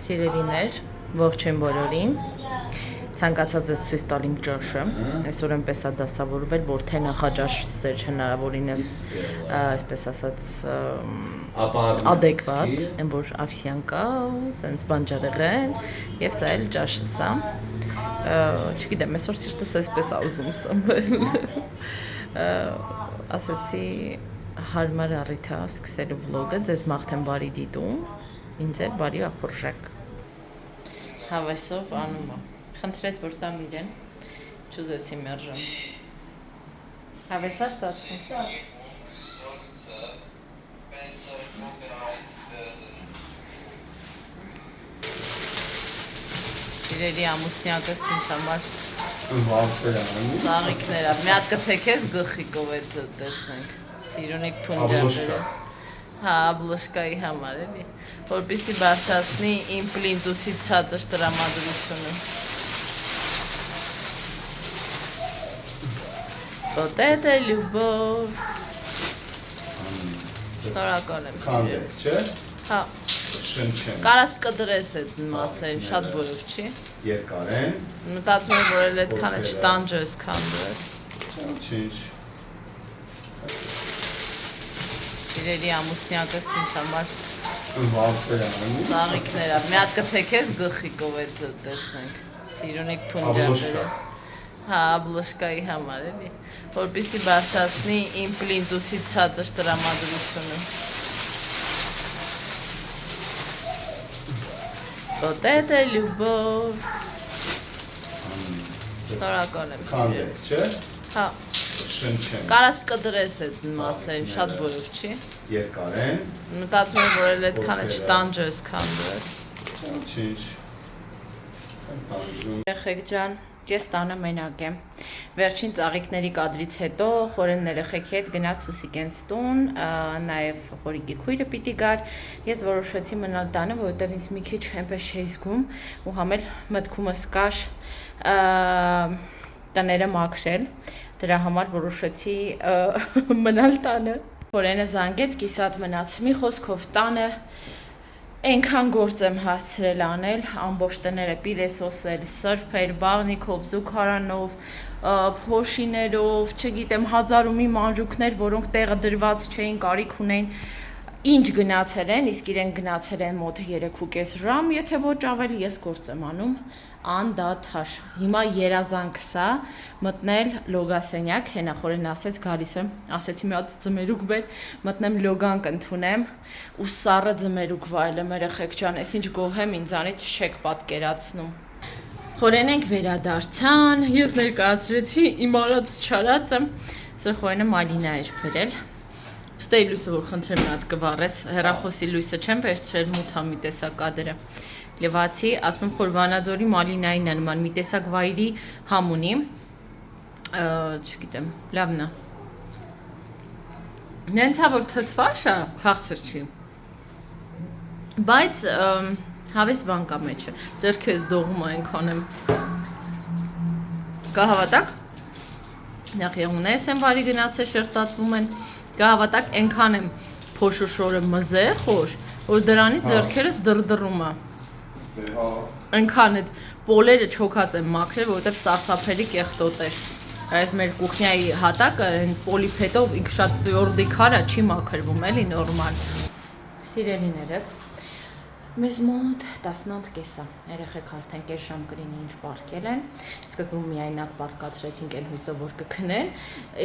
Սիրելիներ, ողջույն բոլորին։ Ցանկացած ես ցույց տալ իմ ճաշը։ Այսօր այնպես է դասավորվել, որ թե նախաճաշ հնարավորինս, այսպես ասած, adekvat, այն որ овсянка, սենց բանջարեղեն, եւ սա էլ ճաշս է։ Չգիտեմ, այսօր սիրտս էսպես է ուզում սնվել։ Ասացի հարմար առիթ է սկսելու վլոգը, ձեզ մաղթեմ բարի դիտում, ինձ էլ բարի ախորժակ։ Հավեսով անում է։ Խնդրեց, որ տամ իրեն, չուզեցի մերժեմ։ Հավեսա ստացվում։ Իրերի ամուսնյակս ինձ համար ծաղիկներ է։ Մի հատ կթեքես գլխիկով այդ տեսնենք։ Սիրունիկ փունջաբերը։ Հա, բլոշկայի համար էլի, որպեսզի բարձրացնի իմ պլինտուսի ցածր տրամադրությունը։ Вот это любовь։ Շնորհակալ եմ սիրելիս։ Հա։ Կարաս կդրես այդ մասերը, շատ բոլոր չի։ Երկար են։ Մտածում եմ, որ էլ այդքան է չտանջես, քան դրես։ Ինչ։ Իրերի ամուսնյակս ինձ համար ծաղիկներ է։ Մի հատ կթեքես գլխիկով այդ տեսնենք։ Սիրունիկ փունջաբերը։ Հա, բլոշկայի համար էլի, որպեսզի բարձրացնի իմ պլինտուսի ցածր տրամադրությունը։ Вот это любовь։ Շնորհակալ եմ սիրելիս։ Հա։ Կարաս կդրես այդ մասերը, շատ բոլոր չի։ Երկար են։ Մտածում եմ, որ էլ այդքան է չտանջես, քան դրես։ Ինչ։ Երեխեք ջան, ես տանը մենակ եմ։ Վերջին ծաղիկների կադրից հետո խորեն երեխեքի հետ գնաց Սուսիկենց տուն, նաև խորիկի քույրը պիտի գար։ Ես որոշեցի մնալ տանը, որովհետև ինձ մի քիչ այնպես չէի զգում ու համել մտքումս կար տները մաքրել։ Դրա համար որոշեցի մնալ տանը։ Խորենը զանգեց, կիսատ մնաց։ Մի խոսքով տանը այնքան գործ եմ հասցրել անել, ամբողջ տները պիլեսոսել, սրբել, բաղնիքով, զուգարանով, փոշիներով, չգիտեմ, հազար ու մի մանջուկներ, որոնք տեղը դրված չէին, կարիք ունեին, ինչ գնացել են, իսկ իրեն գնացել են մոտ 3.5 ժամ, եթե ոչ ավելի, ես գործ եմ անում անդադար։ Հիմա երազանքս է մտնել լոգասենյակ, հենախորեն ասեց գալիս եմ, ասեցի մի հատ ձմերուկ բեր, մտնեմ լոգան կընդունեմ ու սառը ձմերուկ վայելեմ, երեխեք ջան, այս ինչ գոհ եմ ինձանից չեք պատկերացնում։ Խորեն ենք վերադարձան, ես ներկայացրեցի իմ արած չարածը, սա խորենը մալինա էր բերել։ Ստեի լույսը որ խնդրեմ մի հատ կվառես, հեռախոսի լույսը չեմ վերցրել մութամի տեսակ կադրը։ Լևացի, ասում եմ, որ Վանաձորի մալինային է նման մի տեսակ վայրի համ ունի, չգիտեմ, լավն է։ Նենցա որ թթվաշ է, քաղցր չի, բայց հավես բան կա մեջը, ձեռքը ես դողում այնքան եմ, կա հավատակ, նախ եղունես եմ վարի գնացել շերտատվում են, կա հավատակ այնքան եմ փոշոշորը մզեր խոր, որ դրանից ձեռքերս դրդռում է։ Այնքան այդ պոլերը չոքած եմ մաքրել, որովհետև սարսափելի կեղտոտ էր։ Այս մեր կուխնյայի հատակը այն պոլիփետով ինքը շատ տյորդի քար է, չի մաքրվում, էլի նորմալ։ Սիրելիներս, մեզ մոտ 10:30 է, երեխեք արդեն կես ժամ կլինի ինչ պառկել են, սկզբում միայնակ պառկացրեցինք այն հույսով, որ կքնեն,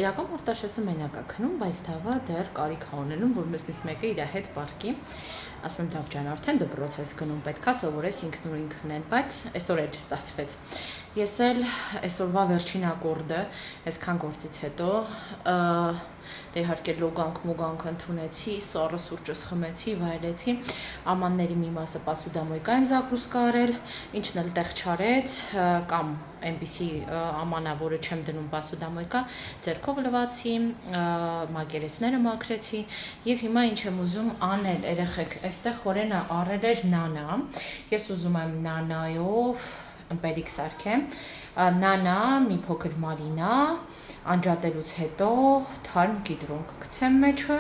իրական Արտաշեսը մենակ է քնում, բայց դավա դեռ կարիք է ունենում, որ մեզնից մեկը իր հետ պառկի, ասում եմ դավ ջան, արդեն դպրոց ես գնում, պետքա սովորես ինքնուրույն քնել, բայց այսօր էլ ստացվեց։ Ես էլ այսօրվա վերջին ակորդը, այսքան գործից հետո, դե իհարկե լոգանք մուգանք ընդունեցի, սառը սուրճս խմեցի, վայելեցի, ամանների մի մասը պասուդամոյկա եմ զակրուսկա արել, ինչն էլ տեղ չարեց, կամ այնպիսի ամանա, որը չեմ դնում պասուդամոյկա, ձեռքով լվացի, մակերեսները մաքրեցի եւ հիմա ինչ եմ ուզում անել, երեխեք, այստեղ խորենը առել էր նանա, ես ուզում եմ նանայով ըմպելիք սարքեմ, նանա, մի փոքր մալինա, անջատելուց հետո թարմ կիտրոն կգցեմ մեջը,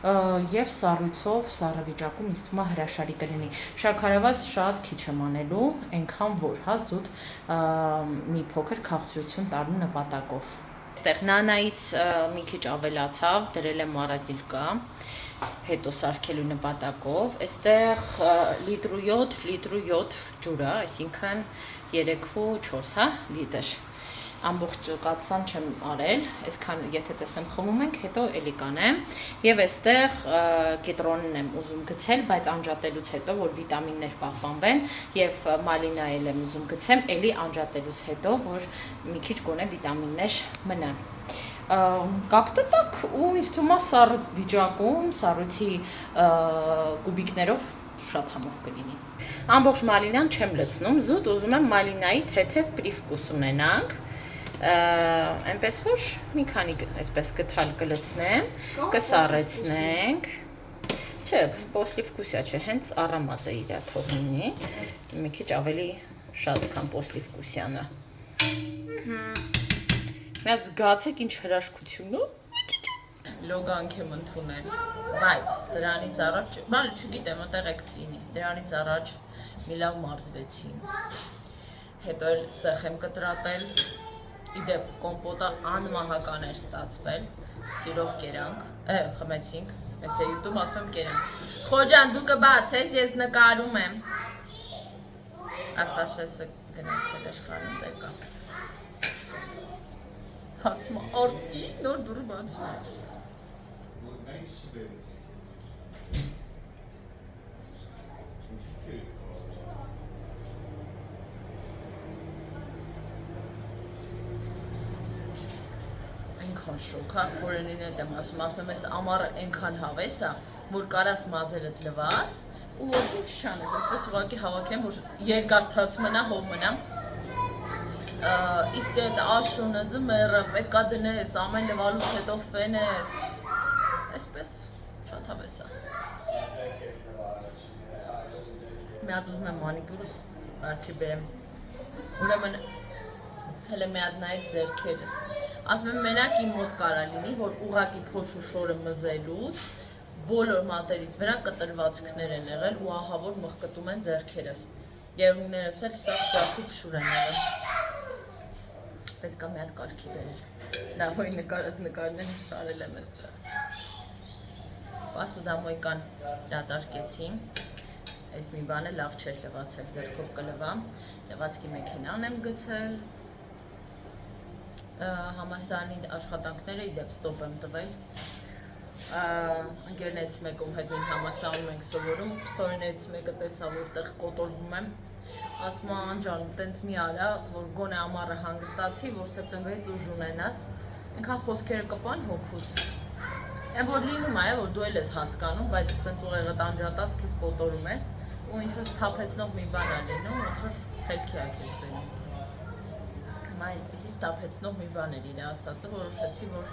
Եվ սառույցով, սառը վիճակում ինձ թվում է հրաշալի կլինի։ Շաքարավազ շատ քիչ եմ անելու, այնքան որ հա զուտ մի փոքր քաղցրություն տալու նպատակով։ Այստեղ նանայից մի քիչ ավելացավ, դրել եմ մորազիլկա, հետո սարքելու նպատակով։ Այստեղ լիտրու 7 ջուր է, այսինքն 3.4 հա լիտր։ Ամբողջ կաթսան չեմ արել, այսքան եթե տեսնեմ խմում ենք, հետո էլի կանեմ։ Եվ այստեղ կիտրոնն եմ ուզում գցել, բայց անջատելուց հետո, որ վիտամիններ պահպանվեն, եւ մալինա եմ ուզում գցեմ, էլի անջատելուց հետո, որ մի քիչ գոնե վիտամիններ մնան։ Կակտտակ ու ինձ թվում է սառը վիճակում, սառույցի կուբիկներով շատ համով կլինի։ Ամբողջ մալինան չեմ լցնում, զուտ ուզում եմ մալինայի թեթև պրիվկուս ունենանք։ Այնպես որ մի քանի այսպես գտալ կլցնեմ, կսառեցնենք։ Չէ, պոսլիվկուսիա չէ, հենց առամատը իրա թող լինի։ Մի քիչ ավելի շատ քան պոսլիվկուսյանը։ Միած զգացեք ինչ հրաշքություն ու լոգանք եմ ընդունել, բայց դրանից առաջ, բան չգիտեմ, այդտեղ եք տինի, դրանից առաջ մի լավ մարզվեցի, հետո էլ սեխ եմ կտրատել, իդեպ կոմպոտը անմահական էր ստացվել, սիրով կերանք, խմեցինք, ես է յուտում ասում եմ կերենք, խոջան դու կբացես, ես նկարում եմ, Արտաշեսը գնացել էր խարում դեկա, հացմա արծի, նոր դուրը բացում էր, այնքան շոքա, խորենին հետ եմ ասում ես ամառը այնքան հավես է, որ կարաս մազերդ լվաս ու որ ինչ չանես, այսպես ուղղակի հավաքեմ, որ երկար թաց մնա, հով մնա, իսկ այդ աշունը, ձմեռը, պետքա դնես, ամեն լվալուց հետո ֆենես, այսպես շատ հավես է։ Մի հատ ուզում եմ մանիկյուրս արկի բերեմ, ուրեմն հələ մի հատ նայեք ձեռքերս, ասում եմ մենակ իմ մոտ կարա լինի, որ ուղղակի փոշուշորը մզելուց բոլոր մատերից վրա կտրվածքներ են եղել ու ահա որ մղկտում են ձեռքերս, երուններս էլ սաղ ջարդի փշուր են եղել, պետք է մի հատ կարգի բերել, լավոյ նկարած նկարներ շարել եմ այստեղ, պասուդամոյկան դատարկեցի, այս մի բանը լավ չէր լվացել, ձեռքով կլվամ, լվացքի մեքենան եմ գցել, համալսարանի աշխատանքները իդեպ ստոպ եմ տվել, ընկերներից մեկում հետ մենք համալսարանում ենք սովորում, ստորիներից մեկը տեսա, որտեղ կոտորվում եմ, ասում անջան, տենց մի արա, որ գոնե ամառը հանգստացի, որ սեպտեմբերից ուժ ունենաս, այնքան խոսքերը կպան հոգուս, այն որ լինում է, որ դու էլ ես հասկանում, բայց սենց ուղեղդ անջատած քեզ կոտորում ես, ու ինչ-որ թափեցնող մի բան է լինում, ոնց-որ խելքի է քեզ բերում։ Հիմա այդպիսի թափեցնող մի բան էր իր ասածը, որոշեցի, որ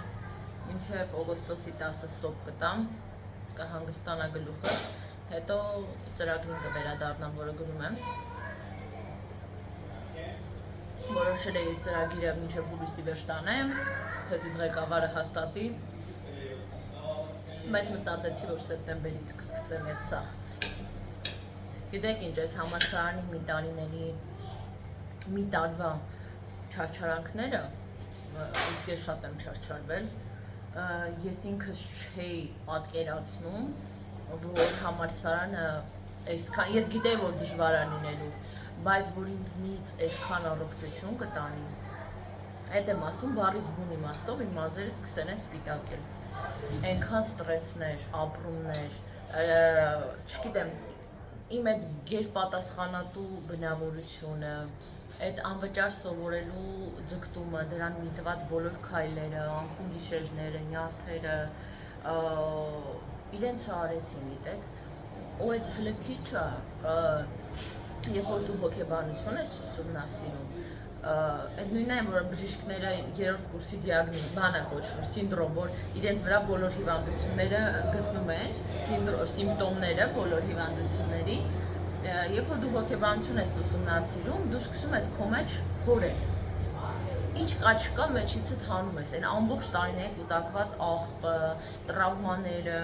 մինչև օգոստոսի 10-ը ստոպ կտամ, կհանգստանա գլուխը, հետո ծրագրին կվերադառնամ, որը գրում եմ։ Որոշել էի ծրագիրը մինչև հուլիսի վերջ տանեմ, թեզիս ղեկավարը հաստատի, բայց մտածեցի, որ սեպտեմբերից կսկսեմ այդ սաղ։ Գիտեք ինչ, այս համալսարանի մի տարիների մի տարվա չարչարանքները, իսկ ես շատ եմ չարչարվել, ես ինքս չէի պատկերացնում, որ համալսարանը այսքան, ես գիտեի, որ դժվար է լինելու, բայց որ ինձնից այսքան առողջություն կտանի, այդ եմ ասում, բառից բուն իմաստով իմ մազերը սկսեն են սպիտակել, այնքան ստրեսներ, ապրումներ, չգիտեմ, իմ այդ գերպատասխանատու բնավորությունը, այդ անվճար սովորելու ձգտումը, դրան միտված բոլոր քայլերը, անքուն գիշերները, նյարդերը, իրենց արեցին, գիտեք, ու այդ հլքիչը, երբ որ դու հոգեբանություն ես ուսումնասիրում, այդ նույնն է, որ բժիշկները երրորդ կուրսի բան է կոչվում, սինդրոմ, որ իրենց վրա բոլոր հիվանդությունները գտնում են, սիմպտոմները բոլոր հիվանդությունների, երբ որ դու հոգեբանություն ես ուսումնասիրում, դու սկսում ես քո մեջ փորել։ ինչ կա չկա մեջիցդ հանում ես, այն ամբողջ տարիների կուտակված աղբը, տրավմաները,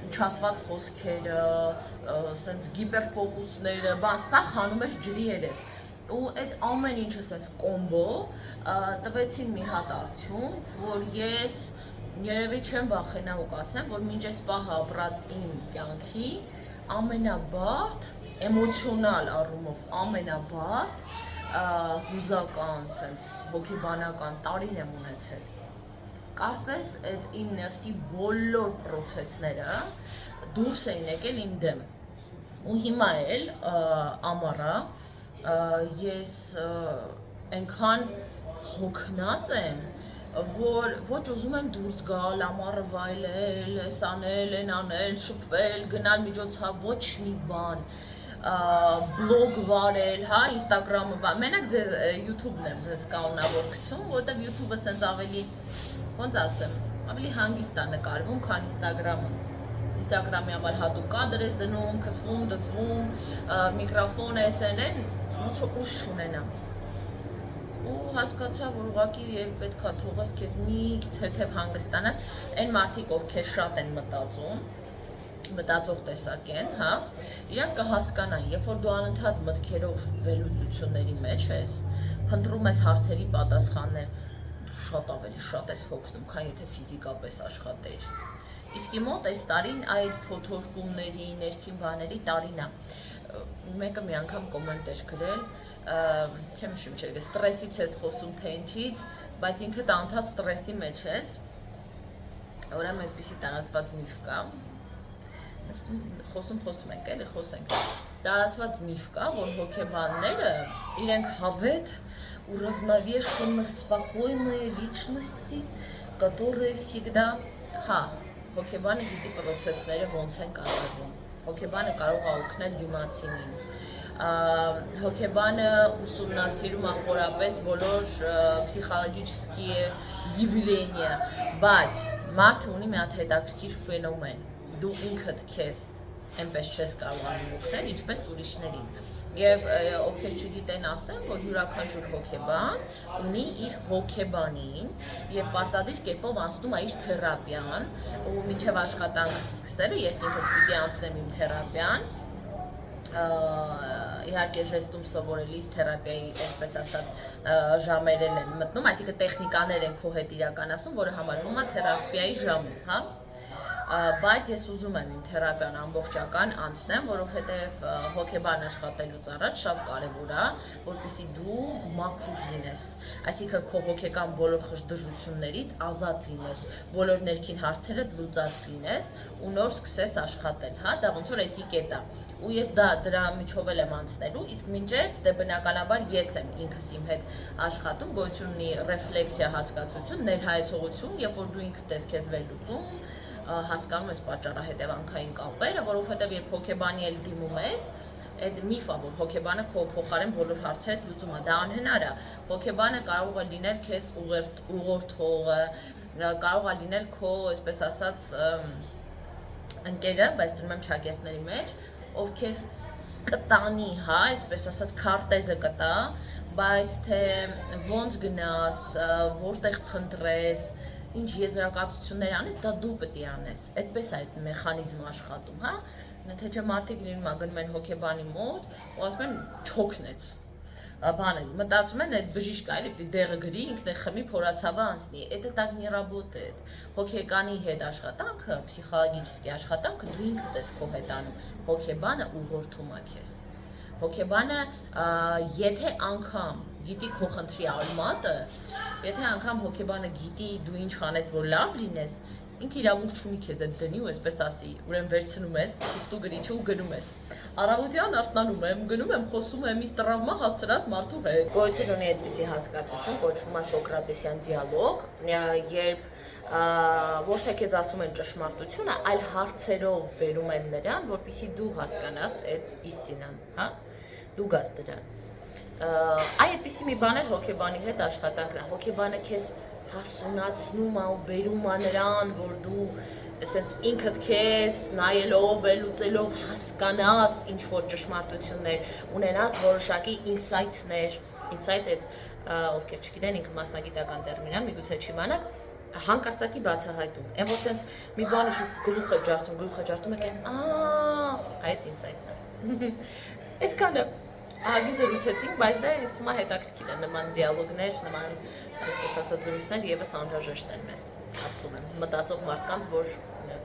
չասված խոսքերը, սենց գիպերֆոկուսները, բան, սա հանում ես ջրի երես։ Ու այդ ամեն ինչը սենց կոմբո տվեցին մի հատ արդյունք, որ ես երևի չեմ վախենա ու կասեմ, որ մինչ այս պահը ապրած իմ կյանքի ամենաբարդ, էմոցիոնալ առումով ամենաբարդ հուզական, սենց հոգեբանական տարին եմ ունեցել։ Կարծես այդ իմ ներսի բոլոր պրոցեսները դուրս էին եկել իմ դեմ։ Ու հիմա էլ ամառա ես այնքան հոգնած եմ, որ ոչ ուզում եմ դուրս գալ, ամառը վայելել, այս անել, այն անել, շփվել, գնալ միջոցառ, ոչ մի բան, բլոգ վարել, հա, Instagram-ը, մենակ YouTube-ն եմ ես կանոնավոր գցում, որտեղ YouTube-ը սենց ավելի, ոնց ասեմ, ավելի հանգիստ է նկարվում, քան Instagram-ը։ Instagram-ի համար հատուկ կադր ես դնում, քսվում, դսվում, միկրոֆոն ես են, ոնց որ ուժ չունենամ։ Ու հասկացա, որ ուղղակի եւ պետքա թողես քեզ մի թեթև հանգստանաս, այն մարդիկ, ովքեր շատ են մտածում, մտածող տեսակ են, հա, իրանք կհասկանան, երբ որ դու անընդհատ մտքերով վերլուծությունների մեջ ես, փնտրում ես հարցերի պատասխաններ, դու շատ ավելի շատ ես հոգնում, քան եթե ֆիզիկապես աշխատեիր։ Իսկ մոտ այս տարին այդ փոթորկումների, ներքին բաների տարին է։ Մեկը մի անգամ կոմենտ էր գրել, չեմ հիշում, չէ, ստրեսից ես խոսում թե ինչից, բայց ինքդ անդադ ստրեսի մեջ ես, ուրեմն այդպիսի տարածված միֆ կա, խոսում ենք, էլի խոսենք, տարածված միֆ կա, որ հոգեբանները իրենք հավետ, уравновешенно спокойные личности, которые всегда, հա, հոգեբանը գիտի պրոցեսները ոնց են կատարվում, հոգեբանը կարող է օգնել դիմացինին, հոգեբանը ուսումնասիրում է խորապես բոլոր պսիխոլոգические явления, բայց մարդը ունի մի հատ հետաքրքիր ֆենոմեն, դու ինքդ քեզ այնպես չես կարողանում օգնել, ինչպես ուրիշներին։ Եվ ովքեր չգիտեն ասեմ, որ յուրաքանչյուր հոգեբան ունի իր հոգեբանին եւ պարտադիր կերպով անցնում է իր թերապիան, ու մինչեւ աշխատանքը սկսելը ես ինքս պիտի անցնեմ իմ թերապիան, իհարկե ժեստում սովորելիս թերապիայի, այսպես ասած, ժամերն են մտնում, այսինքն տեխնիկաներ են քո հետ իրականացնում, որը համարվում է թերապիայի ժամում, հա։ Բայց ես ուզում եմ իմ թերապիան ամբողջական անցնեմ, որովհետև հոգեբան աշխատելուց առաջ շատ կարևոր է, որպեսզի դու մաքուր լինես, այսինքն քո հոգեկան բոլոր խժդժություններից ազատ լինես, բոլոր ներքին հարցերդ լուծած լինես ու նոր սկսես աշխատել, հա, դա ոնց որ էտիկետ է։ Ու ես դրա միջով եմ անցնելու, իսկ մինչ այդ դե բնականաբար ես եմ ինքս իմ հետ աշխատում, գոյություն ունի ռեֆլեքսիա հասկացություն, ներհայեցողություն, երբ որ դու ինքդ ես քեզ վերլուծում, հասկանում ես պատճառահետևանքային կապերը, որովհետև երբ հոգեբանի էլ դիմում ես, այդ միֆ է, որ հոգեբանը քո փոխարեն բոլոր հարցերդ լուծում է, դա անհնար է։ Հոգեբանը կարող է լինել քեզ ուղղորդողը, կարող է լինել քո, այսպես ասած, ընկերը, բայց դրում եմ շագերտների մեջ, ով քեզ կտանի, հա, այսպես ասած, քարտեզը կտա, բայց թե ոնց գնաս, որտեղ փնտրես, ինչ եզրակացություններ անես, դա դու պետք է անես, այդպես է այդ մեխանիզմը աշխատում, հա, թե չէ մարդիկ լինում են գնում են հոգեբանի մոտ, ու ասում են չօգնեց, բանը, մտածում են այդ բժիշկը, այլ պետք է դեղը գրի, ինքն է խմի, փորացավը անցնի, это так не работает, հոգեկանի հետ աշխատանքը, պսիխոլոգический աշխատանքը դու ինքդ ես քո հետ անում, հոգեբանը ուղղորդում է քեզ, հոգեբանը, եթե անգամ գիտի քո խնդրի արմատը, եթե անգամ հոգեբանը գիտի դու ինչ անես, որ լավ լինես, ինքը իրավունք չունի քեզ այդ դնի ու այսպես ասի, ուրեմն վերցնում ես, դու գրիչը ու գնում ես։ Առավոտյան արթնանում եմ, գնում եմ, խոսում եմ իս տրավմա հասցրած մարդու հետ։ Գոյություն ունի այդպիսի հասկացություն, կոչվում է սոկրատեսյան դիալոգ, երբ ոչ թե քեզ ասում են ճշմարտությունը, այլ հարցերով բերում են նրան, որպեսզի դու հասկանաս այդ իստինան, հա, դու գաս դրան։ Այդպիսի մի բան է հոգեբանի հետ աշխատանքն է, հոգեբանը քեզ հասունացնում է ու բերում է նրան, որ դու ասենց ինքդ քեզ նայելով, վերլուծելով հասկանաս ինչ որ ճշմարտություններ, ունենաս որոշակի ինսայթներ, ինսայթ այդ ովքեր չգիտեն, ինքը մասնագիտական տերմին է, միգուցե չիմանաք, հանկարծակի բացահայտում։ Այն որ sense մի բանը գլուխը ջարդում եք, այդ ինսայթն է։ Այսքանը ահագին զրուցեցինք, բայց դա ինձ թվում է հետաքրքիր է նման դիալոգներ, նման այսպես ասած զրույցներ եւս անհրաժեշտ են մեզ, կարծում եմ, մտածող մարդկանց, որ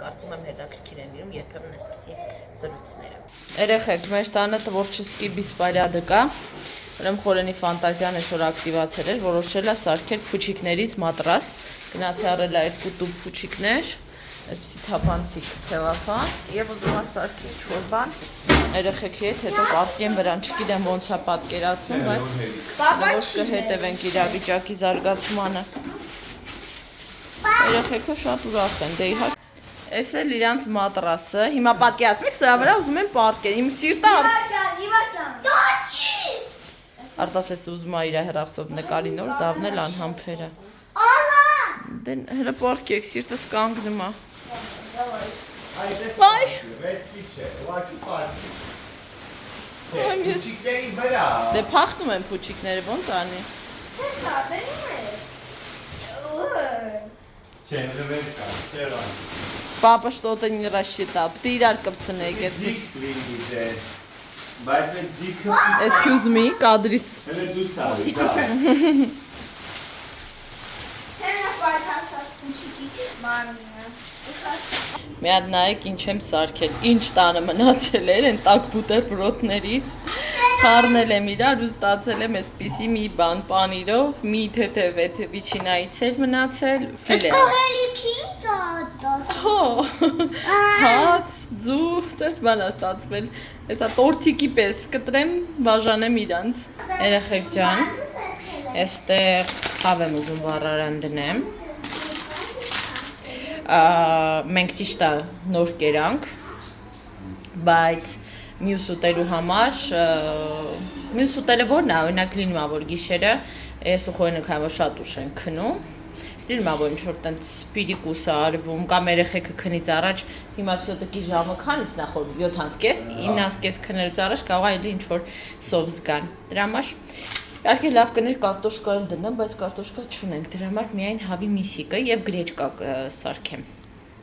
կարծում եմ հետաքրքիր են լինում երբեմն այսպիսի զրույցները։ Երեխեք, մեր տանը տվորչեսկի բիսպալյադը կա, ուրեմն Խորենի ֆանտազիան այսօր ակտիվացել էր, որոշել է սարքել փուչիկներից մատրաս, գնացի առել է 2 տուփ փուչիկներ, այսպիսի թափանցիկ ցելոֆան եւ ուզում է սարքի ինչ-որ բան երեխեքի հետ, հետո կարգեն վրան, չգիտեմ ոնց է պատկերացնում, բայց ոչ կհետևենք իրավիճակի զարգացմանը։ Երեխեքը շատ ուրախ են, դե իհարկե։ Էս էլ իրանց մատրասը, հիմա պատկերացնեք, սրա վրա ուզում են պարկել, իմ սիրտը Արտասես ուզում է իր հեռախոսով նկարի նոր դավնել անհամբերը։ Դե հələ պարկեք, սիրտս կանգնում է։ Վայ։ Փուչիկների վրա։ Դե փախնում են փուչիկները, ոնց անի։ Папа что-то не рассчитал. Ты իրար կպցնեք այդ։ Բայց այդ ձիքը Excuse me, կադրիս։ հələ դու սարի, դա։ Մի հատ նայեք ինչ եմ սարքել, ինչ տանը մնացել էր այն տաք բուտերբրոդներից, խառնել եմ իրար ու ստացել եմ այսպիսի մի բան պանիրով, մի թեթև վիչինայից էր մնացել, ֆիլե։ Հաց, ձու, սենց բան է ստացվել, հեսա տորթիկի պես կտրեմ, բաժանեմ իրանց։ Երեխեք ջան, այստեղ խավ եմ ուզում վառարան դնեմ։ Մենք ճիշտ է նոր կերանք, բայց մյուս ուտելու համար, մյուս ուտելը որն է, օրինակ լինում է, որ գիշերը, ես ու Խորենը քան որ շատ ուշ են քնում, լինում է, որ ինչ-որ տենց պիրիկուս է արվում, կամ երեխեքը քնից առաջ, հիմա վսյոտիկի ժամը քանիսն է խոր, 7:30, 9:30 քնելուց առաջ կարող է էլի ինչ-որ սով զգան, դրա համար իհարկե լավ կներ կարտոշկա էլ դնեմ, բայց կարտոշկա չունենք, դրա համար միայն հավի միսիկը և գրեչկա սարքեմ։